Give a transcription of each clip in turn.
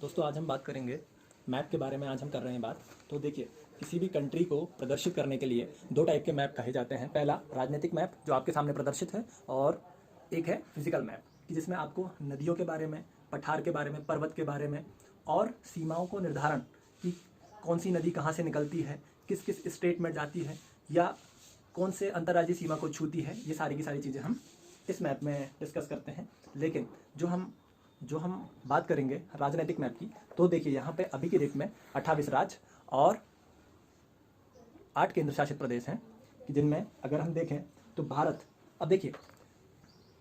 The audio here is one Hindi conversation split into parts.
दोस्तों आज हम बात करेंगे मैप के बारे में। आज हम कर रहे हैं बात। तो देखिए, किसी भी कंट्री को प्रदर्शित करने के लिए दो टाइप के मैप कहे जाते हैं। पहला राजनीतिक मैप जो आपके सामने प्रदर्शित है, और एक है फिजिकल मैप कि जिसमें आपको नदियों के बारे में, पठार के बारे में, पर्वत के बारे में और सीमाओं को निर्धारण कि कौन सी नदी कहाँ से निकलती है, किस किस स्टेट में जाती है या कौन से अंतर्राज्यीय सीमा को छूती है, ये सारी की सारी चीज़ें हम इस मैप में डिस्कस करते हैं। लेकिन जो हम बात करेंगे राजनीतिक मैप की, तो देखिए यहाँ पे अभी की डेट में 28 राज्य और 8 केंद्र शासित प्रदेश हैं कि जिनमें अगर हम देखें तो भारत, अब देखिए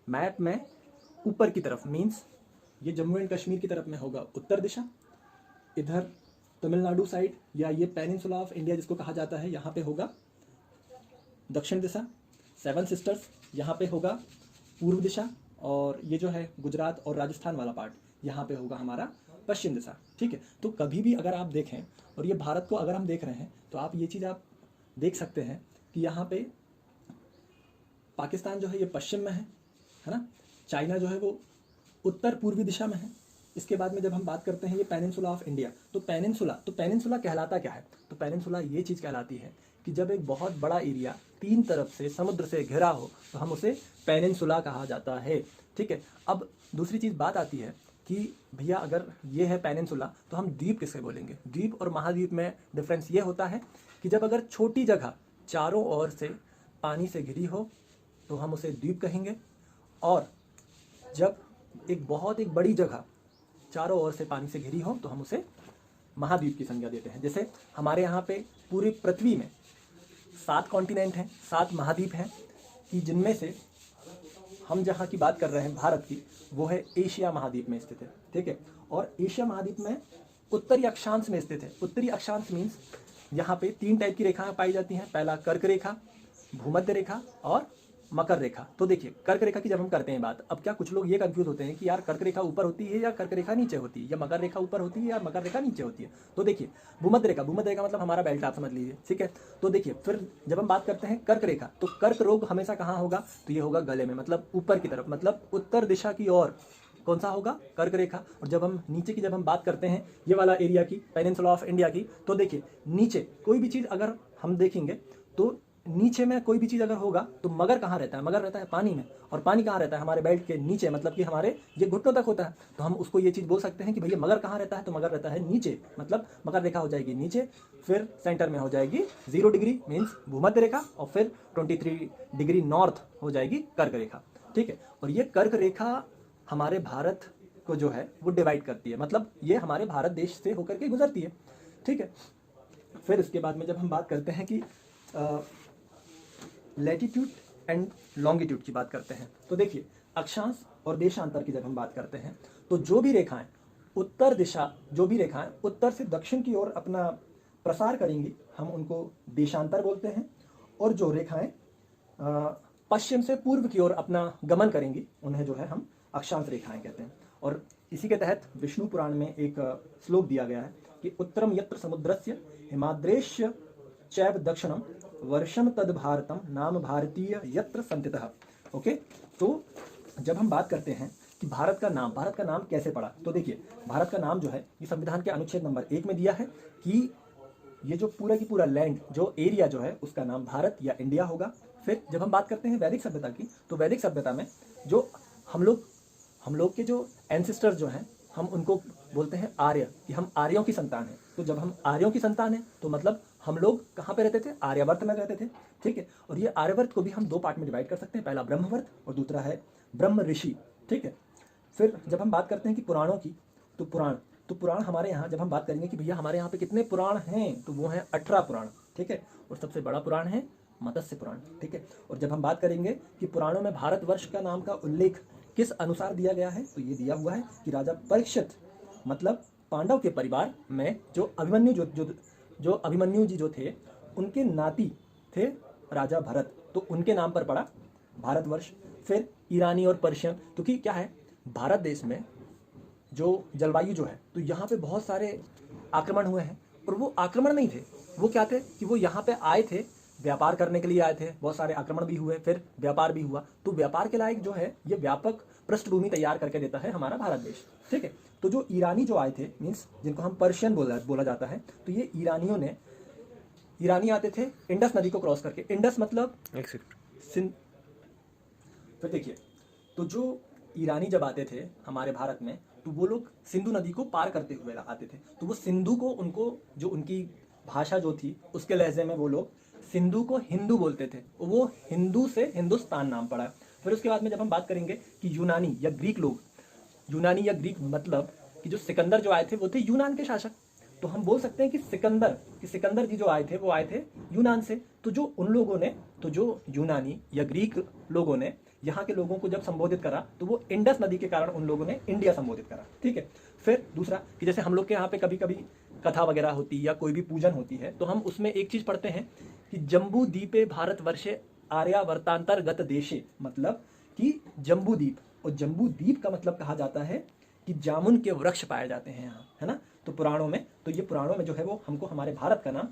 मैप में ऊपर की तरफ मीन्स ये जम्मू एंड कश्मीर की तरफ में होगा उत्तर दिशा, इधर तमिलनाडु साइड या ये पेनिनसुला ऑफ इंडिया जिसको कहा जाता है यहाँ पे होगा दक्षिण दिशा, सेवन सिस्टर्स यहाँ पे होगा पूर्व दिशा, और ये जो है गुजरात और राजस्थान वाला पार्ट यहाँ पे होगा हमारा पश्चिम दिशा। ठीक है, तो कभी भी अगर आप देखें और ये भारत को अगर हम देख रहे हैं तो आप ये चीज़ आप देख सकते हैं कि यहाँ पे पाकिस्तान जो है ये पश्चिम में है ना, चाइना जो है वो उत्तर पूर्वी दिशा में है। इसके बाद में जब हम बात करते हैं ये पेनिनसुला ऑफ इंडिया, तो पेनिनसुला कहलाता क्या है? तो पेनिनसुला ये चीज़ कहलाती है कि जब एक बहुत बड़ा एरिया तीन तरफ से समुद्र से घिरा हो तो हम उसे पेनिनसुला कहा जाता है। ठीक है, अब दूसरी चीज़ बात आती है कि भैया अगर ये है पेनिनसुला तो हम द्वीप किससे बोलेंगे? द्वीप और महाद्वीप में डिफरेंस ये होता है कि जब अगर छोटी जगह चारों ओर से पानी से घिरी हो तो हम उसे द्वीप कहेंगे, और जब एक बड़ी जगह चारों ओर से पानी से घिरी हो तो हम उसे महाद्वीप की संज्ञा देते हैं। जैसे हमारे यहाँ पे पूरी पृथ्वी में 7 कॉन्टिनेंट हैं, 7 महाद्वीप हैं कि जिनमें से हम जहाँ की बात कर रहे हैं भारत की, वो है एशिया महाद्वीप में स्थित है। ठीक है, और एशिया महाद्वीप में उत्तरी अक्षांश में स्थित है। उत्तरी अक्षांश मीन्स यहाँ पे 3 टाइप की रेखाएं पाई जाती हैं। पहला कर्क रेखा, भूमध्य रेखा और मकर रेखा। तो देखिए कर्क रेखा की जब हम करते हैं बात, अब क्या कुछ लोग ये कंफ्यूज होते हैं कि यार कर्क रेखा ऊपर होती है या कर्क रेखा नीचे होती है, या मकर रेखा ऊपर होती है या मकर रेखा नीचे होती है। तो देखिए भूमध्य रेखा मतलब हमारा बेल्ट आप समझ लीजिए। ठीक है, तो देखिए फिर जब हम बात करते हैं कर्क रेखा, तो कर्क रोग हमेशा कहाँ होगा? तो ये होगा गले में, मतलब ऊपर की तरफ, मतलब उत्तर दिशा की ओर। कौन सा होगा? कर्क रेखा। और जब हम नीचे की जब हम बात करते हैं ये वाला एरिया की, पेनिनसुला ऑफ इंडिया की, तो देखिए नीचे कोई भी चीज़ अगर हम देखेंगे तो नीचे में कोई भी चीज़ अगर होगा तो मगर कहाँ रहता है? मगर रहता है पानी में, और पानी कहाँ रहता है? हमारे बेल्ट के नीचे, मतलब कि हमारे ये घुटनों तक होता है। तो हम उसको ये चीज़ बोल सकते हैं कि भैया मगर कहाँ रहता है? तो मगर रहता है नीचे, मतलब मकर रेखा हो जाएगी नीचे, फिर सेंटर में हो जाएगी 0 डिग्री मीन्स भूमध्य रेखा, और फिर 23 डिग्री नॉर्थ हो जाएगी कर्क रेखा। ठीक है, और ये कर्क रेखा हमारे भारत को जो है वो डिवाइड करती है, मतलब ये हमारे भारत देश से होकर के गुजरती है। ठीक है, फिर इसके बाद में जब हम बात करते हैं कि लैटिट्यूड एंड लॉन्गिट्यूड की बात करते हैं, तो देखिए अक्षांश और देशांतर की जब हम बात करते हैं तो जो भी रेखाएं उत्तर से दक्षिण की ओर अपना प्रसार करेंगी हम उनको देशांतर बोलते हैं, और जो रेखाएं पश्चिम से पूर्व की ओर अपना गमन करेंगी उन्हें जो है हम अक्षांश रेखाएं कहते हैं। और इसी के तहत विष्णु पुराण में एक श्लोक दिया गया है कि उत्तरम यत्र समुद्रस्य हिमाद्रेश्य चैव दक्षिणम वर्षम तद भारतम नाम भारतीय यत्र संतितः। ओके, तो जब हम बात करते हैं कि भारत का नाम कैसे पड़ा, तो देखिए भारत का नाम जो है ये संविधान के अनुच्छेद नंबर 1 में दिया है कि ये जो पूरा की पूरा लैंड, जो एरिया जो है उसका नाम भारत या इंडिया होगा। फिर जब हम बात करते हैं वैदिक सभ्यता की, तो वैदिक सभ्यता में जो हम लोग के जो एंसेस्टर्स जो हैं हम उनको बोलते हैं आर्य, कि हम आर्यों की संतान हैं। तो जब हम आर्यों की संतान हैं तो मतलब हम लोग कहाँ पे रहते थे? आर्यावर्त में रहते थे। ठीक है, और ये आर्यावर्त को भी हम 2 पार्ट में डिवाइड कर सकते हैं, पहला ब्रह्मवर्त और दूसरा है ब्रह्म ऋषि। ठीक है, फिर जब हम बात करते हैं कि पुराणों की, तो पुराण हमारे यहाँ जब हम बात करेंगे कि भैया हमारे यहाँ पे कितने पुराण हैं, तो वो हैं 18 पुराण। ठीक है, और सबसे बड़ा पुराण है मत्स्य पुराण। ठीक है, और जब हम बात करेंगे कि पुराणों में भारतवर्ष का नाम का उल्लेख किस अनुसार दिया गया है, तो ये दिया हुआ है कि राजा परीक्षित, मतलब पांडव के परिवार में जो अभिमन्यु जी जो थे उनके नाती थे राजा भरत, तो उनके नाम पर पड़ा भारतवर्ष। फिर ईरानी और पर्शियन, क्योंकि क्या है भारत देश में जो जलवायु जो है, तो यहाँ पे बहुत सारे आक्रमण हुए हैं, और वो आक्रमण नहीं थे, वो क्या थे कि वो यहाँ पे आए थे, व्यापार करने के लिए आए थे, बहुत सारे आक्रमण भी हुए, फिर व्यापार भी हुआ। तो व्यापार के लायक जो है ये व्यापक पृष्ठभूमि तैयार करके देता है हमारा भारत देश। ठीक है, तो जो ईरानी जो आए थे, मीन्स जिनको हम पर्शियन बोला जाता है, तो ये ईरानी आते थे इंडस नदी को क्रॉस करके। इंडस मतलब सिंध। फिर देखिए, तो जो ईरानी जब आते थे हमारे भारत में, तो वो लोग सिंधु नदी को पार करते हुए आते थे। तो वो सिंधु को, उनको जो उनकी भाषा जो थी उसके लहजे में वो लोग सिंधु को हिंदू बोलते थे। वो हिंदू से हिंदुस्तान नाम पड़ा। फिर उसके बाद में जब हम बात करेंगे कि यूनानी या ग्रीक लोग, यूनानी या ग्रीक मतलब कि जो सिकंदर जो आए थे वो थे यूनान के शासक। तो हम बोल सकते हैं कि सिकंदर जी जो आए थे वो आए थे यूनान से। तो जो उन लोगों ने, तो जो यूनानी या ग्रीक लोगों ने यहाँ के लोगों को जब संबोधित करा, तो वो इंडस नदी के कारण उन लोगों ने इंडिया संबोधित करा। ठीक है। फिर दूसरा कि जैसे हम लोग के यहाँ पे कभी कभी कथा वगैरह होती है या कोई भी पूजन होती है, तो हम उसमें एक चीज पढ़ते हैं कि जम्बू द्वीपे भारतवर्षे आर्यावर्तांतर्गत देशे, मतलब कि जम्बू द्वीप, और जम्बू द्वीप का मतलब कहा जाता है कि जामुन के वृक्ष पाए जाते हैं यहाँ, है ना। तो पुराणों में, तो ये पुराणों में जो है वो हमको हमारे भारत का नाम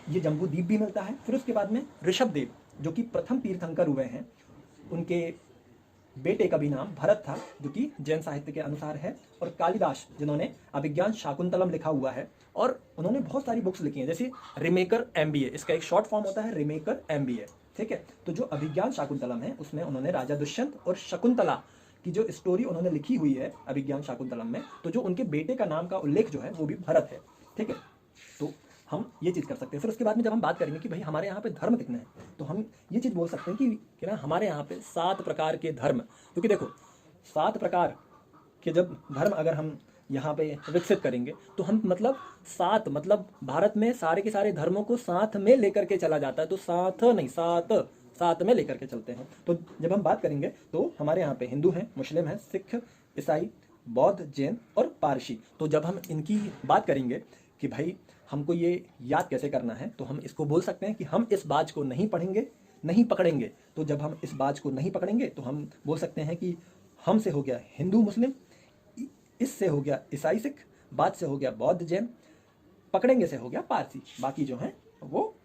ये जम्बू द्वीप भी मिलता है। फिर उसके बाद में ऋषभदेव जो कि प्रथम तीर्थंकर हुए हैं, उनके बेटे का भी नाम भरत था, जो कि जैन साहित्य के अनुसार है। और कालिदास जिन्होंने अभिज्ञान शाकुंतलम लिखा हुआ है, और उन्होंने बहुत सारी बुक्स लिखी हैं, जैसे रिमेकर MBA, इसका एक शॉर्ट फॉर्म होता है रिमेकर MBA। ठीक है। तो जो अभिज्ञान शाकुंतलम है उसमें उन्होंने राजा दुष्यंत और शकुंतला की जो स्टोरी उन्होंने लिखी हुई है अभिज्ञान शाकुंतलम में, तो जो उनके बेटे का नाम का उल्लेख जो है वो भी भरत है। ठीक है। तो हम ये चीज़ कर सकते हैं। फिर उसके बाद में जब हम बात करेंगे कि भाई हमारे यहाँ पे धर्म कितने हैं, तो हम ये चीज़ बोल सकते हैं कि ना हमारे यहाँ पे 7 प्रकार के धर्म, क्योंकि देखो 7 प्रकार के जब धर्म अगर हम यहाँ पे विकसित करेंगे, तो हम मतलब 7 मतलब भारत में सारे के सारे धर्मों को साथ में लेकर के चला जाता है। तो साथ में लेकर के चलते हैं। तो जब हम बात करेंगे तो हमारे यहाँ पे हिंदू हैं, मुस्लिम हैं, सिख, ईसाई, बौद्ध, जैन और पारसी। तो जब हम इनकी बात करेंगे कि भाई हमको ये याद कैसे करना है, तो हम इसको बोल सकते हैं कि हम इस बाज को नहीं पकड़ेंगे। तो जब हम इस बाज को नहीं पकड़ेंगे तो हम बोल सकते हैं कि हम से हो गया हिंदू मुस्लिम, इससे हो गया ईसाई सिख, बाज से हो गया बौद्ध जैन, पकड़ेंगे से हो गया पारसी, बाकी जो है वो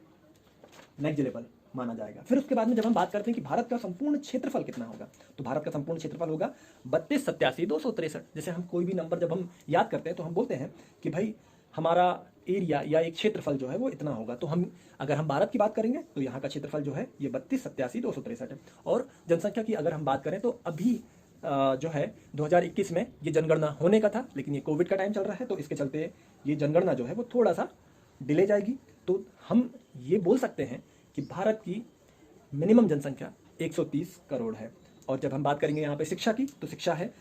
नेग्लिजिबल माना जाएगा। फिर उसके बाद में जब हम बात करते हैं कि भारत का संपूर्ण क्षेत्रफल कितना होगा, तो भारत का संपूर्ण क्षेत्रफल होगा 3287,263। जैसे हम कोई भी नंबर जब हम याद करते हैं तो हम बोलते हैं कि भाई हमारा एरिया या एक क्षेत्रफल जो है वो इतना होगा। तो हम अगर हम भारत की बात करेंगे तो यहाँ का क्षेत्रफल जो है ये 3287,263 है। और जनसंख्या की अगर हम बात करें तो अभी जो है 2021 में ये जनगणना होने का था, लेकिन ये कोविड का टाइम चल रहा है, तो इसके चलते ये जनगणना जो है वो थोड़ा सा डिले जाएगी। तो हम ये बोल सकते हैं कि भारत की मिनिमम जनसंख्या 130 करोड़ है। और जब हम बात करेंगे यहाँ पे शिक्षा की, तो शिक्षा है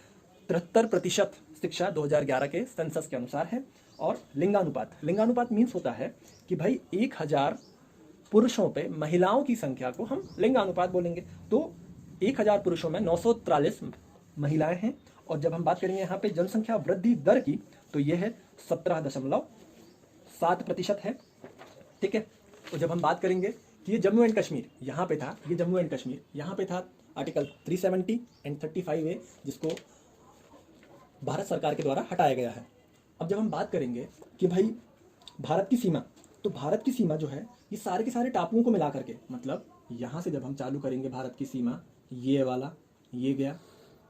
73% शिक्षा 2011 के सेंसस के अनुसार है। और लिंगानुपात मीन्स होता है कि भाई 1000 पुरुषों पे महिलाओं की संख्या को हम लिंगानुपात बोलेंगे। तो 1000 पुरुषों में 943 महिलाएं हैं। और जब हम बात करेंगे यहाँ पे जनसंख्या वृद्धि दर की, तो यह है 17.7% है। ठीक है। तो जब हम बात करेंगे कि ये जम्मू एंड कश्मीर यहाँ पे था, ये जम्मू एंड कश्मीर यहाँ पे था आर्टिकल 370 एंड 35A, जिसको भारत सरकार के द्वारा हटाया गया है। अब जब हम बात करेंगे कि भाई भारत की सीमा, तो भारत की सीमा जो है ये सारे के सारे टापुओं को मिला करके, मतलब यहाँ से जब हम चालू करेंगे भारत की सीमा, ये वाला ये गया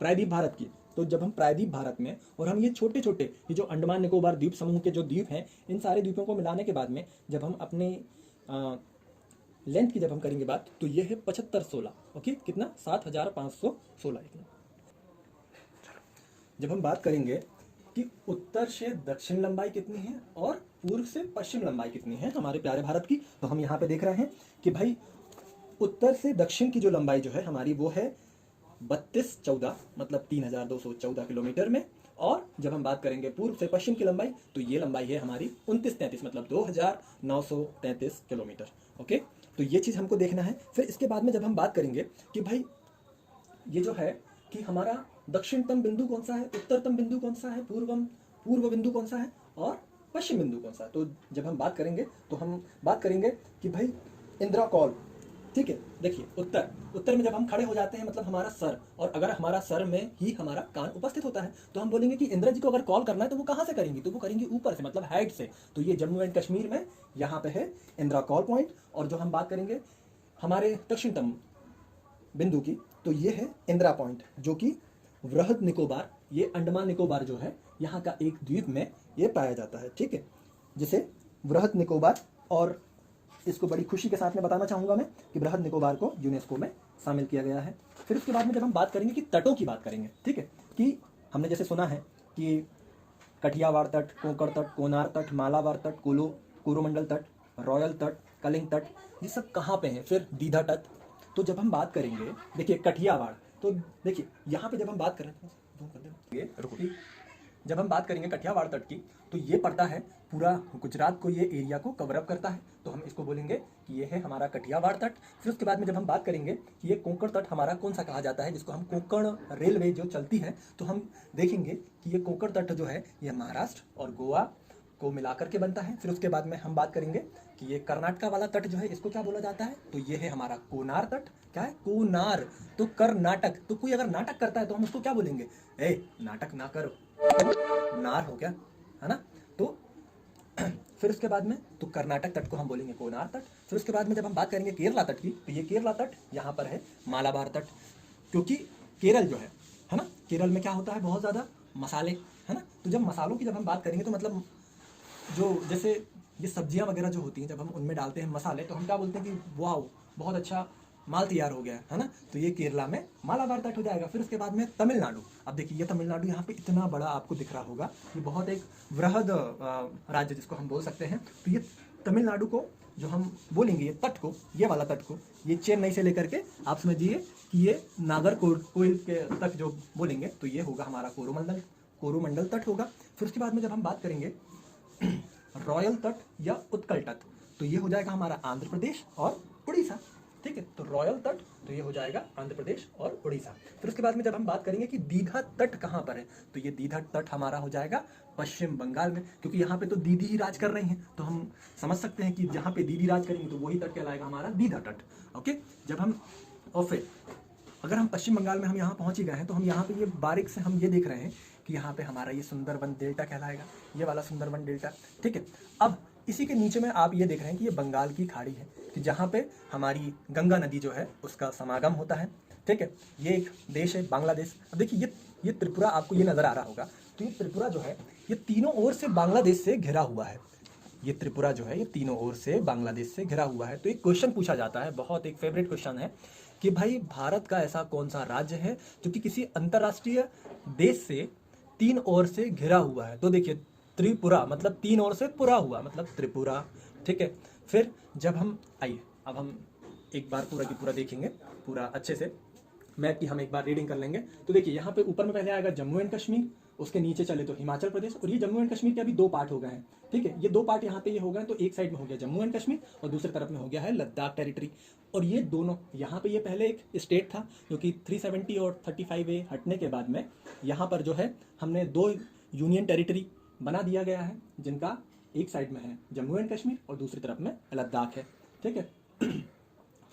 प्रायद्वीप भारत की। तो जब हम प्रायद्वीप भारत में, और हम ये छोटे छोटे ये जो अंडमान निकोबार द्वीप समूह के जो द्वीप हैं, इन सारे द्वीपों को मिलाने के बाद में जब हम अपने लेंथ की जब हम करेंगे बात, तो ये है 7516। ओके, कितना 7516 इतना। जब हम बात करेंगे कि उत्तर से दक्षिण लंबाई कितनी है और पूर्व से पश्चिम लंबाई कितनी है हमारे प्यारे भारत की, तो हम यहाँ पे देख रहे हैं कि भाई उत्तर से दक्षिण की जो लंबाई जो है हमारी वो है 3214, मतलब 3214 किलोमीटर में। और जब हम बात करेंगे पूर्व से पश्चिम की लंबाई, तो ये लंबाई है हमारी 2933, मतलब 2933 किलोमीटर। ओके, तो ये चीज़ हमको देखना है। फिर इसके बाद में जब हम बात करेंगे कि भाई ये जो है कि हमारा दक्षिणतम बिंदु कौन सा है, उत्तरतम बिंदु कौन सा है, पूर्व बिंदु कौन सा है और पश्चिम बिंदु कौन सा है। तो जब हम बात करेंगे तो हम बात करेंगे कि भाई इंदिरा कॉल। ठीक है, देखिए उत्तर में जब हम खड़े हो जाते हैं, मतलब हमारा सर, और अगर हमारा सर में ही हमारा कान उपस्थित होता है, तो हम बोलेंगे कि इंदिरा जी को अगर कॉल करना है तो वो कहाँ से करेंगी, तो वो करेंगी ऊपर से, मतलब हाइट से। तो ये जम्मू एंड कश्मीर में यहाँ पे है इंदिरा कॉल पॉइंट। और जो हम बात करेंगे हमारे दक्षिणतम बिंदु की, तो ये है इंदिरा पॉइंट, जो कि वृहद निकोबार ये अंडमान निकोबार जो है यहाँ का एक द्वीप में ये पाया जाता है, ठीक है, जिसे बृहद निकोबार, और इसको बड़ी खुशी के साथ में बताना चाहूँगा मैं कि बृहद निकोबार को यूनेस्को में शामिल किया गया है। फिर उसके बाद में जब हम बात करेंगे कि तटों की बात करेंगे, ठीक है, कि हमने जैसे सुना है कि कठियावाड़ तट, कोंकण तट, कोनार तट, मालाबार तट, कोरोमंडल तट, रॉयल तट, कलिंग तट, ये सब कहाँ पे हैं। फिर दीघा तट। तो जब हम बात करेंगे, देखिए कठियावाड़, तो देखिए यहाँ पे जब हम बात करें, जब हम बात करेंगे कठियावाड़ तट की, तो ये पड़ता है पूरा गुजरात को, ये एरिया को कवर अप करता है, तो हम इसको बोलेंगे कि ये है हमारा कठियावाड़ तट। फिर उसके बाद में जब हम बात करेंगे कि ये कोंकण तट हमारा कौन सा कहा जाता है, जिसको हम कोंकण रेलवे जो चलती है, तो हम देखेंगे कि ये कोंकण तट जो है ये महाराष्ट्र और गोवा को मिलाकर के बनता है। फिर उसके बाद में हम बात करेंगे कि ये कर्नाटका वाला तट जो है इसको क्या बोला जाता है, तो ये है हमारा कोनार तट। क्या है, कोनार, तो कर्नाटक, तो कोई अगर नाटक करता है तो हम उसको क्या बोलेंगे, ए नाटक ना करो, नार हो गया, है ना। तो फिर उसके बाद में तो कर्नाटक तट को हम बोलेंगे कोनार तट। फिर उसके बाद में जब हम बात करेंगे केरला तट की, तो ये केरला तट यहाँ पर है मालाबार तट, क्योंकि केरल जो है ना, केरल में क्या होता है, बहुत ज़्यादा मसाले, है ना। तो जब मसालों की जब हम बात करेंगे तो मतलब जो जैसे ये सब्जियां वगैरह जो होती हैं, जब हम उनमें डालते हैं मसाले, तो हम क्या बोलते हैं कि वाह बहुत अच्छा माल तैयार हो गया है ना। तो ये केरला में मालाबार तट हो जाएगा। फिर उसके बाद में तमिलनाडु। अब देखिए ये तमिलनाडु यहाँ पे इतना बड़ा आपको दिख रहा होगा, ये बहुत एक वृहद राज्य जिसको हम बोल सकते हैं। तो ये तमिलनाडु को जो हम बोलेंगे, ये तट को, ये वाला तट को, ये चेन्नई से लेकर के आप समझिए कि ये नागरकोइल के तक जो बोलेंगे, तो ये होगा हमारा कोरोमंडल तट होगा। फिर उसके बाद में जब हम बात करेंगे रॉयल तट या उत्कल तट, तो ये हो जाएगा हमारा आंध्र प्रदेश और उड़ीसा, ठीक है। तो रॉयल तट, तो ये हो जाएगा आंध्र प्रदेश और उड़ीसा। फिर उसके बाद में जब हम बात करेंगे कि दीघा तट कहाँ पर है, तो ये दीघा तट हमारा हो जाएगा पश्चिम बंगाल में, क्योंकि यहाँ पे तो दीदी ही राज कर रही हैं, तो हम समझ सकते हैं कि जहाँ पे दीदी राज करेंगे तो वही तट कहलाएगा हमारा दीघा तट। ओके, जब हम और फिर अगर हम पश्चिम बंगाल में हम यहाँ पहुँच ही गए हैं, तो हम यहाँ पे ये बारीक से हम ये देख रहे हैं कि यहाँ पे हमारा ये सुंदरबन डेल्टा कहलाएगा, ये वाला सुंदरबन डेल्टा, ठीक है। अब इसी के नीचे में आप ये देख रहे हैं कि ये बंगाल की खाड़ी है, कि जहाँ पे हमारी गंगा नदी जो है उसका समागम होता है, ठीक है। ये एक देश है बांग्लादेश। अब देखिए ये त्रिपुरा आपको ये नज़र आ रहा होगा, तो ये त्रिपुरा जो है ये तीनों ओर से बांग्लादेश से घिरा हुआ है। ये त्रिपुरा जो है ये तीनों ओर से बांग्लादेश से घिरा हुआ है। तो एक क्वेश्चन पूछा जाता है, बहुत एक फेवरेट क्वेश्चन है, कि भाई भारत का ऐसा कौन सा राज्य है जो कि किसी अंतर्राष्ट्रीय देश से तीन ओर से घिरा हुआ है। तो देखिए त्रिपुरा मतलब तीन ओर से पुरा हुआ, मतलब त्रिपुरा, ठीक है। फिर जब हम आइए अब हम एक बार पूरा की पूरा देखेंगे, पूरा अच्छे से मैप की हम एक बार रीडिंग कर लेंगे। तो देखिए यहाँ पे ऊपर में पहले आएगा जम्मू एंड कश्मीर, उसके नीचे चले तो हिमाचल प्रदेश, और ये जम्मू एंड कश्मीर के अभी दो पार्ट हो गए हैं, ठीक है। ये दो पार्ट यहाँ पे ये हो गए, तो एक साइड में हो गया जम्मू एंड कश्मीर और दूसरी तरफ में हो गया है लद्दाख टेरिटरी। और ये दोनों यहाँ पे ये पहले एक स्टेट था, क्योंकि 370 और 35A हटने के बाद में यहाँ पर जो है हमने दो यूनियन टेरिटरी बना दिया गया है, जिनका एक साइड में है जम्मू एंड कश्मीर और दूसरी तरफ में लद्दाख है, ठीक है।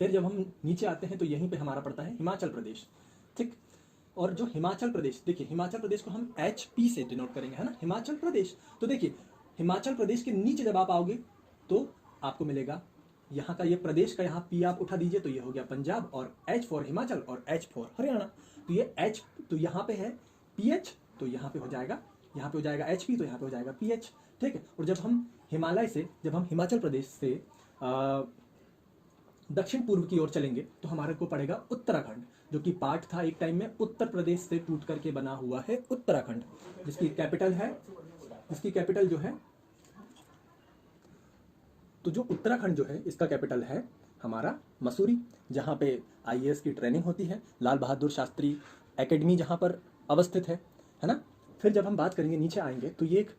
फिर जब हम नीचे आते हैं तो यहीं पे हमारा पड़ता है हिमाचल प्रदेश, ठीक। और जो हिमाचल प्रदेश, देखिए हिमाचल प्रदेश को हम HP से डिनोट करेंगे, है ना, हिमाचल प्रदेश। तो देखिए हिमाचल प्रदेश के नीचे जब आप आओगे तो आपको मिलेगा यहाँ का ये प्रदेश का यहाँ P आप उठा दीजिए, तो ये हो गया पंजाब, और H फॉर हिमाचल और H फॉर हरियाणा। तो ये H, तो यहाँ पे है PH, तो यहाँ पे हो जाएगा HP, तो यहाँ पे हो जाएगा PH, ठीक है। और जब हम हिमालय से, जब हम हिमाचल प्रदेश से दक्षिण पूर्व की ओर चलेंगे तो हमारे को पड़ेगा उत्तराखंड, जो कि पार्ट था एक टाइम में उत्तर प्रदेश से टूट करके बना हुआ है उत्तराखंड, जिसकी कैपिटल जो है, तो जो उत्तराखंड जो है इसका कैपिटल है हमारा मसूरी, जहाँ पे IAS की ट्रेनिंग होती है, लाल बहादुर शास्त्री एकेडमी जहाँ पर अवस्थित है ना। फिर जब हम बात करेंगे नीचे आएंगे तो ये एक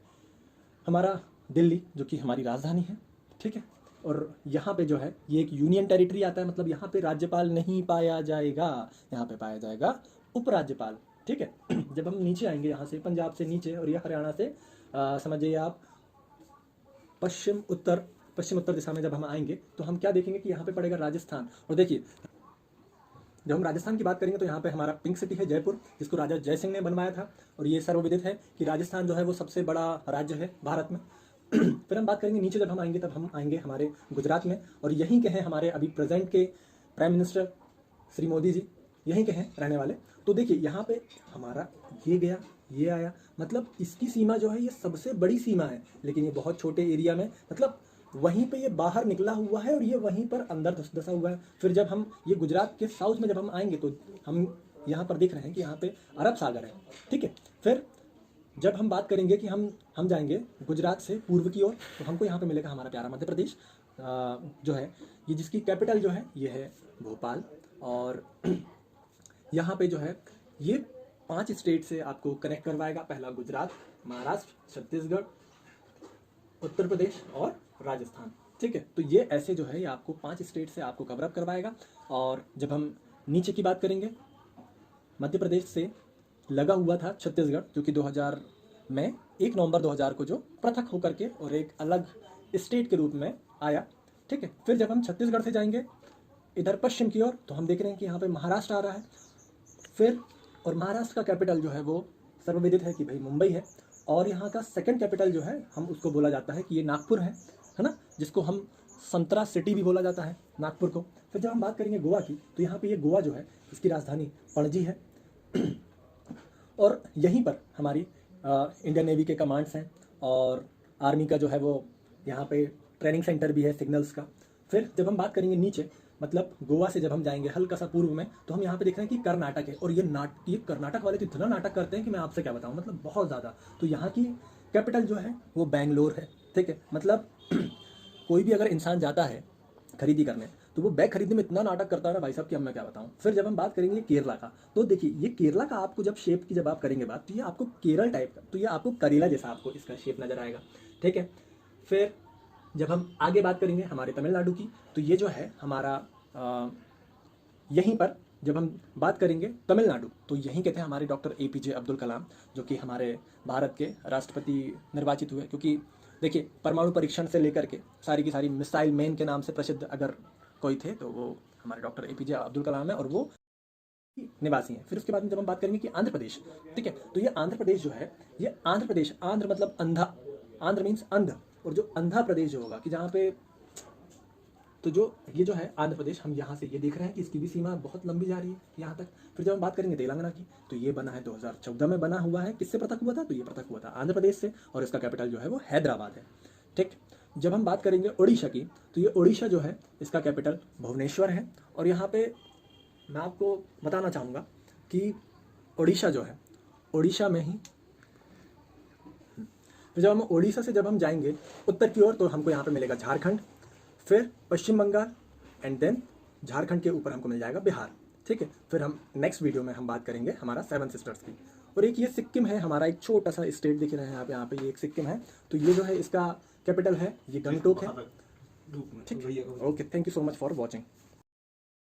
हमारा दिल्ली जो कि हमारी राजधानी है, ठीक है। और यहाँ पे जो है ये एक यूनियन टेरिटरी आता है, मतलब यहाँ पे राज्यपाल नहीं पाया जाएगा, यहाँ पे पाया जाएगा उपराज्यपाल, ठीक है। जब हम नीचे आएंगे यहाँ से पंजाब से नीचे, और ये हरियाणा से समझिए आप पश्चिम उत्तर दिशा में जब हम आएंगे तो हम क्या देखेंगे कि यहाँ पे पड़ेगा राजस्थान। और देखिए जब हम राजस्थान की बात करेंगे तो यहाँ पे हमारा पिंक सिटी है जयपुर, जिसको राजा जय सिंह ने बनवाया था, और ये सर्वविदित है कि राजस्थान जो है वो सबसे बड़ा राज्य है भारत में। फिर हम बात करेंगे नीचे जब हम आएंगे, तब हम आएंगे हमारे गुजरात में, और यहीं के हैं हमारे अभी प्रेजेंट के प्राइम मिनिस्टर श्री मोदी जी, यहीं के हैं रहने वाले। तो देखिए यहाँ पे हमारा ये गया, ये आया, मतलब इसकी सीमा जो है ये सबसे बड़ी सीमा है, लेकिन ये बहुत छोटे एरिया में, मतलब वहीं पे ये बाहर निकला हुआ है और ये वहीं पर अंदर धसा हुआ है। फिर जब हम ये गुजरात के साउथ में जब हम आएंगे तो हम यहाँ पर देख रहे हैं कि यहाँ पे अरब सागर है, ठीक है। फिर जब हम बात करेंगे कि हम जाएंगे गुजरात से पूर्व की ओर, तो हमको यहाँ पे मिलेगा हमारा प्यारा मध्य प्रदेश जो है, ये जिसकी कैपिटल जो है ये है भोपाल। और यहाँ पे जो है ये 5 स्टेट से आपको कनेक्ट करवाएगा। पहला गुजरात, महाराष्ट्र, छत्तीसगढ़, उत्तर प्रदेश और राजस्थान, ठीक है। तो ये ऐसे जो है ये आपको 5 स्टेट से आपको कवर अप करवाएगा। और जब हम नीचे की बात करेंगे, मध्य प्रदेश से लगा हुआ था छत्तीसगढ़, जो कि 2000 में 1 नवंबर 2000 को जो पृथक होकर के और एक अलग स्टेट के रूप में आया, ठीक है। फिर जब हम छत्तीसगढ़ से जाएंगे इधर पश्चिम की ओर, तो हम देख रहे हैं कि यहाँ पे महाराष्ट्र आ रहा है। फिर और महाराष्ट्र का कैपिटल जो है वो सर्वविदित है कि भाई मुंबई है। और यहाँ का सेकंड कैपिटल जो है हम उसको बोला जाता है कि ये नागपुर है ना, जिसको हम संतरा सिटी भी बोला जाता है नागपुर को। फिर जब हम बात करेंगे गोवा की, तो यहाँ पे ये गोवा जो है इसकी राजधानी पणजी है। और यहीं पर हमारी इंडियन नेवी के कमांड्स हैं और आर्मी का जो है वो यहाँ पे ट्रेनिंग सेंटर भी है सिग्नल्स का। फिर जब हम बात करेंगे नीचे, मतलब गोवा से जब हम जाएंगे हल्का सा पूर्व में, तो हम यहाँ पे देख रहे हैं कि कर्नाटक है। और ये कर्नाटक वाले तो इतना नाटक करते हैं कि मैं आपसे क्या बताऊँ, मतलब बहुत ज़्यादा। तो यहाँ की कैपिटल जो है वो बेंगलोर है, ठीक है। मतलब कोई भी अगर इंसान जाता है खरीदी करने, तो वो बैग खरीदने में इतना नाटक करता है ना भाई साहब कि अब मैं क्या बताऊँ। फिर जब हम बात करेंगे केरला का, तो देखिए ये केरला का आपको जब शेप की जब आप करेंगे बात, तो ये आपको केरल टाइप का, तो ये आपको करेला जैसा आपको इसका शेप नजर आएगा, ठीक है। फिर जब हम आगे बात करेंगे हमारे तमिलनाडु की, तो ये जो है हमारा यहीं पर जब हम बात करेंगे तमिलनाडु, तो यहीं के थे हमारे डॉक्टर APJ अब्दुल कलाम, जो कि हमारे भारत के राष्ट्रपति निर्वाचित हुए। क्योंकि देखिए परमाणु परीक्षण से लेकर के सारी की सारी मिसाइल मैन के नाम से प्रसिद्ध अगर कोई थे तो वो हमारे डॉक्टर APJ अब्दुल कलाम है, और वो निवासी हैं। फिर उसके बाद में जब हम बात करेंगे कि आंध्र प्रदेश, ठीक है, तो ये आंध्र प्रदेश जो है, ये आंध्र प्रदेश, आंध्र मतलब अंधा, आंध्र मीन्स अंध, और जो अंधा प्रदेश जो होगा कि जहाँ पे, तो जो ये जो है आंध्र प्रदेश, हम यहाँ से ये देख रहे हैं कि इसकी भी सीमा बहुत लंबी जा रही है यहाँ तक। फिर जब हम बात करेंगे तेलंगाना की, तो ये बना है 2014 में बना हुआ है। किससे पृथक हुआ था? तो ये पृथक हुआ था आंध्र प्रदेश से, और इसका कैपिटल जो है वो हैदराबाद है, ठीक। जब हम बात करेंगे उड़ीसा की, तो ये उड़ीसा जो है इसका कैपिटल भुवनेश्वर है। और यहाँ पे मैं आपको बताना चाहूँगा कि उड़ीसा जो है, उड़ीसा में ही, तो जब हम उड़ीसा से जब हम जाएंगे उत्तर की ओर, तो हमको यहाँ पे मिलेगा झारखंड, फिर पश्चिम बंगाल, एंड देन झारखंड के ऊपर हमको मिल जाएगा बिहार, ठीक है। फिर हम नेक्स्ट वीडियो में हम बात करेंगे हमारा 7 सिस्टर्स की। और एक ये सिक्किम है हमारा, एक छोटा सा स्टेट दिख रहे हैं आप यहाँ पे, ये एक सिक्किम है। तो ये जो है इसका कैपिटल है ये गंगटोक है, ठीक। Okay, thank you so much for watching.